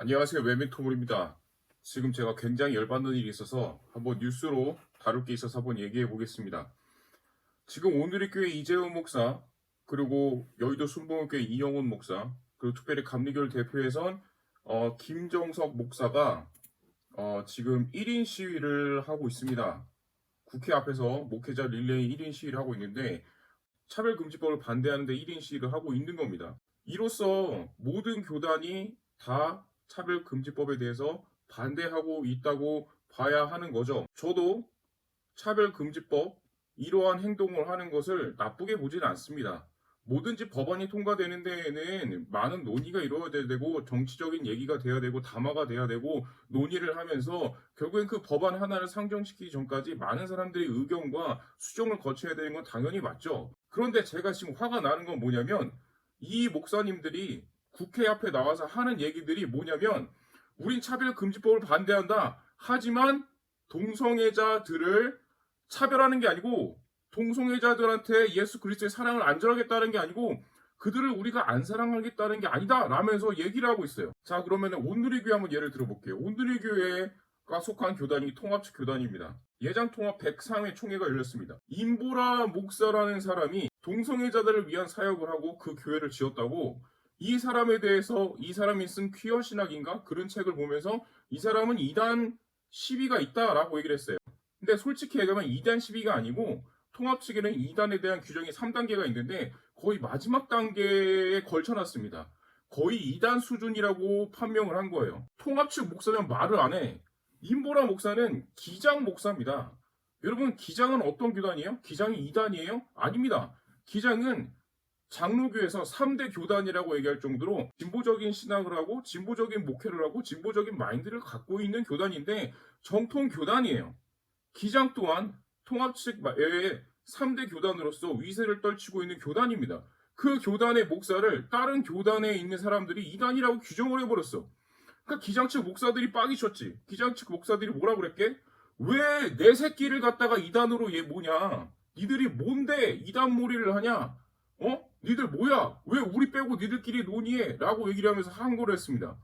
안녕하세요. 외민토물입니다. 지금 제가 굉장히 열받는 일이 있어서 한번 뉴스로 다룰 게 있어서 한번 얘기해 보겠습니다. 지금 오늘의 교회 이재훈 목사, 그리고 여의도 순복음교회 이영훈 목사, 그리고 특별히 감리교를 대표해선 김정석 목사가 지금 1인 시위를 하고 있습니다. 국회 앞에서 목회자 릴레이 1인 시위를 하고 있는데 차별금지법을 반대하는데 1인 시위를 하고 있는 겁니다. 이로써 모든 교단이 다 차별금지법에 대해서 반대하고 있다고 봐야 하는 거죠. 저도 차별금지법 이러한 행동을 하는 것을 나쁘게 보지는 않습니다. 뭐든지 법안이 통과되는 데에는 많은 논의가 이루어져야 되고 정치적인 얘기가 돼야 되고 담화가 돼야 되고 논의를 하면서 결국엔 그 법안 하나를 상정시키기 전까지 많은 사람들의 의견과 수정을 거쳐야 되는 건 당연히 맞죠. 그런데 제가 지금 화가 나는 건 뭐냐면 이 목사님들이 국회 앞에 나와서 하는 얘기들이 뭐냐면 우린 차별금지법을 반대한다. 하지만 동성애자들을 차별하는 게 아니고 동성애자들한테 예수 그리스도의 사랑을 안 전하겠다는 게 아니고 그들을 우리가 안 사랑하겠다는 게 아니다 라면서 얘기를 하고 있어요. 자, 그러면 온누리 교회 한번 예를 들어볼게요. 온누리 교회가 속한 교단이 통합측 교단입니다. 예장통합 103회 총회가 열렸습니다. 임보라 목사라는 사람이 동성애자들을 위한 사역을 하고 그 교회를 지었다고, 이 사람에 대해서 이 사람이 쓴 퀴어 신학인가 그런 책을 보면서 이 사람은 이단 시비가 있다라고 얘기를 했어요. 근데 솔직히 얘기하면 2단 시비가 아니고 통합 측에는 2단에 대한 규정이 3단계가 있는데 거의 마지막 단계에 걸쳐놨습니다. 거의 2단 수준이라고 판명을 한 거예요. 통합 측 목사는 말을 안 해. 임보라 목사는 기장 목사입니다. 여러분, 기장은 어떤 교단이에요? 기장이 2단이에요? 아닙니다. 기장은 장로교에서 3대 교단이라고 얘기할 정도로 진보적인 신앙을 하고 진보적인 목회를 하고 진보적인 마인드를 갖고 있는 교단인데 정통 교단이에요. 기장 또한 통합 측 외에 3대 교단으로서 위세를 떨치고 있는 교단입니다. 그 교단의 목사를 다른 교단에 있는 사람들이 이단이라고 규정을 해버렸어. 그러니까 기장 측 목사들이 빡이 쳤지. 기장 측 목사들이 뭐라 그랬게? 왜 내 새끼를 갖다가 이단으로 얘 뭐냐? 니들이 뭔데 이단몰이를 하냐? 니들 뭐야? 왜 우리 빼고 니들끼리 논의해? 라고 얘기를 하면서 항고를 했습니다.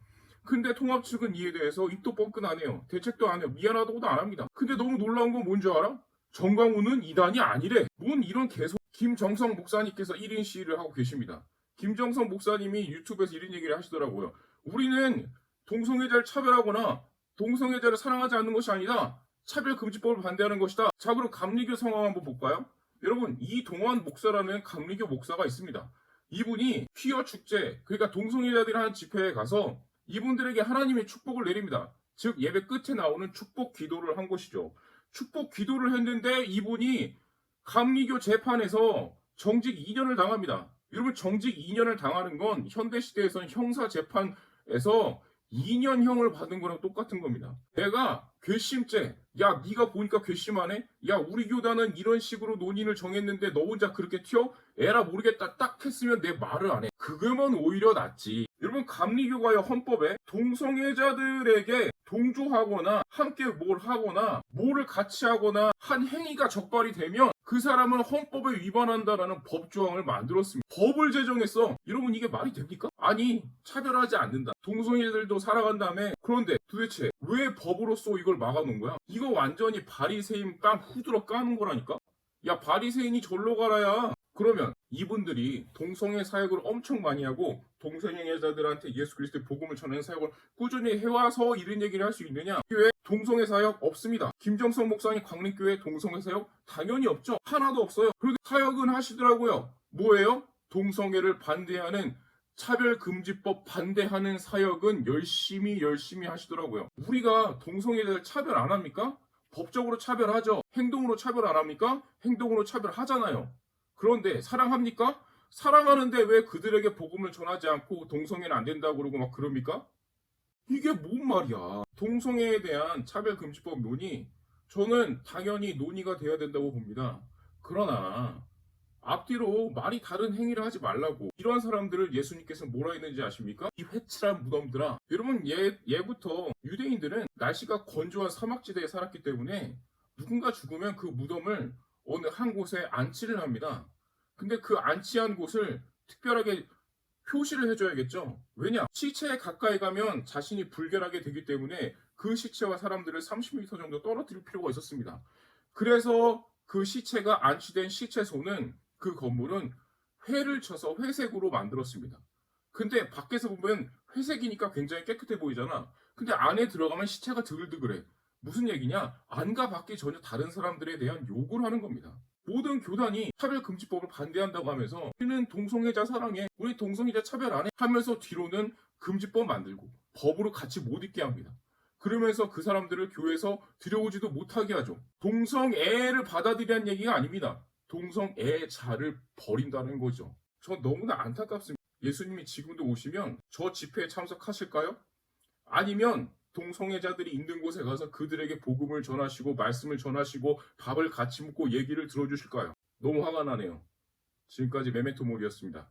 근데 통합 측은 이에 대해서 입도 뻥끗 안 해요. 대책도 안 해요. 미안하다고도 안 합니다. 근데 너무 놀라운 건 뭔지 알아? 정광훈은 이단이 아니래. 뭔 이런 개소. 김정성 목사님께서 1인 시위를 하고 계십니다. 김정성 목사님이 유튜브에서 이런 얘기를 하시더라고요. 우리는 동성애자를 차별하거나 동성애자를 사랑하지 않는 것이 아니다. 차별금지법을 반대하는 것이다. 자, 그럼 감리교 상황 한번 볼까요? 여러분, 이동환 목사라는 감리교 목사가 있습니다. 이분이 퀴어 축제, 그러니까 동성애자들이 하는 집회에 가서 이분들에게 하나님의 축복을 내립니다. 즉 예배 끝에 나오는 축복 기도를 한 것이죠. 축복 기도를 했는데 이분이 감리교 재판에서 정직 2년을 당합니다. 여러분, 정직 2년을 당하는 건 현대시대에서는 형사재판에서 2년형을 받은 거랑 똑같은 겁니다. 내가 괘씸죄, 야 네가 보니까 괘씸하네? 야 우리 교단은 이런 식으로 논의를 정했는데 너 혼자 그렇게 튀어? 에라 모르겠다 딱 했으면 내 말을 안 해. 그거면 오히려 낫지. 여러분, 감리교가요 헌법에 동성애자들에게 동조하거나 함께 뭘 하거나 뭐를 같이 하거나 한 행위가 적발이 되면 그 사람은 헌법에 위반한다라는 법 조항을 만들었습니다. 법을 제정했어. 여러분, 이게 말이 됩니까? 아니, 차별하지 않는다. 동성애들도 살아간다며. 그런데 도대체 왜 법으로써 이걸 막아놓은 거야? 이거 완전히 바리새인 땀 후드러 까는 거라니까? 야, 바리새인이 절로 가라야. 그러면 이분들이 동성애 사역을 엄청 많이 하고 동성애자들한테 예수 그리스도의 복음을 전하는 사역을 꾸준히 해와서 이런 얘기를 할 수 있느냐? 교회 동성애 사역 없습니다. 김정성 목사님 광림교회 동성애 사역 당연히 없죠. 하나도 없어요. 그런데 사역은 하시더라고요. 뭐예요? 동성애를 반대하는 차별금지법 반대하는 사역은 열심히 하시더라고요. 우리가 동성애자들 차별 안 합니까? 법적으로 차별하죠. 행동으로 차별 안 합니까? 행동으로 차별하잖아요. 그런데 사랑합니까? 사랑하는데 왜 그들에게 복음을 전하지 않고 동성애는 안 된다고 그러고 막 그럽니까? 이게 뭔 말이야. 동성애에 대한 차별금지법 논의, 저는 당연히 논의가 돼야 된다고 봅니다. 그러나 앞뒤로 말이 다른 행위를 하지 말라고, 이러한 사람들을 예수님께서 뭐라 했는지 아십니까? 이 회칠한 무덤들아. 여러분, 예부터 유대인들은 날씨가 건조한 사막지대에 살았기 때문에 누군가 죽으면 그 무덤을 어느 한 곳에 안치를 합니다. 근데 그 안치한 곳을 특별하게 표시를 해줘야겠죠. 왜냐? 시체에 가까이 가면 자신이 불결하게 되기 때문에 그 시체와 사람들을 30m 정도 떨어뜨릴 필요가 있었습니다. 그래서 그 시체가 안치된 시체소는 그 건물은 회를 쳐서 회색으로 만들었습니다. 근데 밖에서 보면 회색이니까 굉장히 깨끗해 보이잖아. 근데 안에 들어가면 시체가 드글드글해. 무슨 얘기냐? 안과 밖이 전혀 다른 사람들에 대한 욕을 하는 겁니다. 모든 교단이 차별금지법을 반대한다고 하면서 우리는 동성애자 사랑해, 우리 동성애자 차별 안 해 하면서 뒤로는 금지법 만들고 법으로 같이 못 있게 합니다. 그러면서 그 사람들을 교회에서 들여오지도 못하게 하죠. 동성애를 받아들이라는 얘기가 아닙니다. 동성애자를 버린다는 거죠. 저 너무나 안타깝습니다. 예수님이 지금도 오시면 저 집회에 참석하실까요? 아니면 동성애자들이 있는 곳에 가서 그들에게 복음을 전하시고 말씀을 전하시고 밥을 같이 먹고 얘기를 들어주실까요? 너무 화가 나네요. 지금까지 메멘토 몰이었습니다.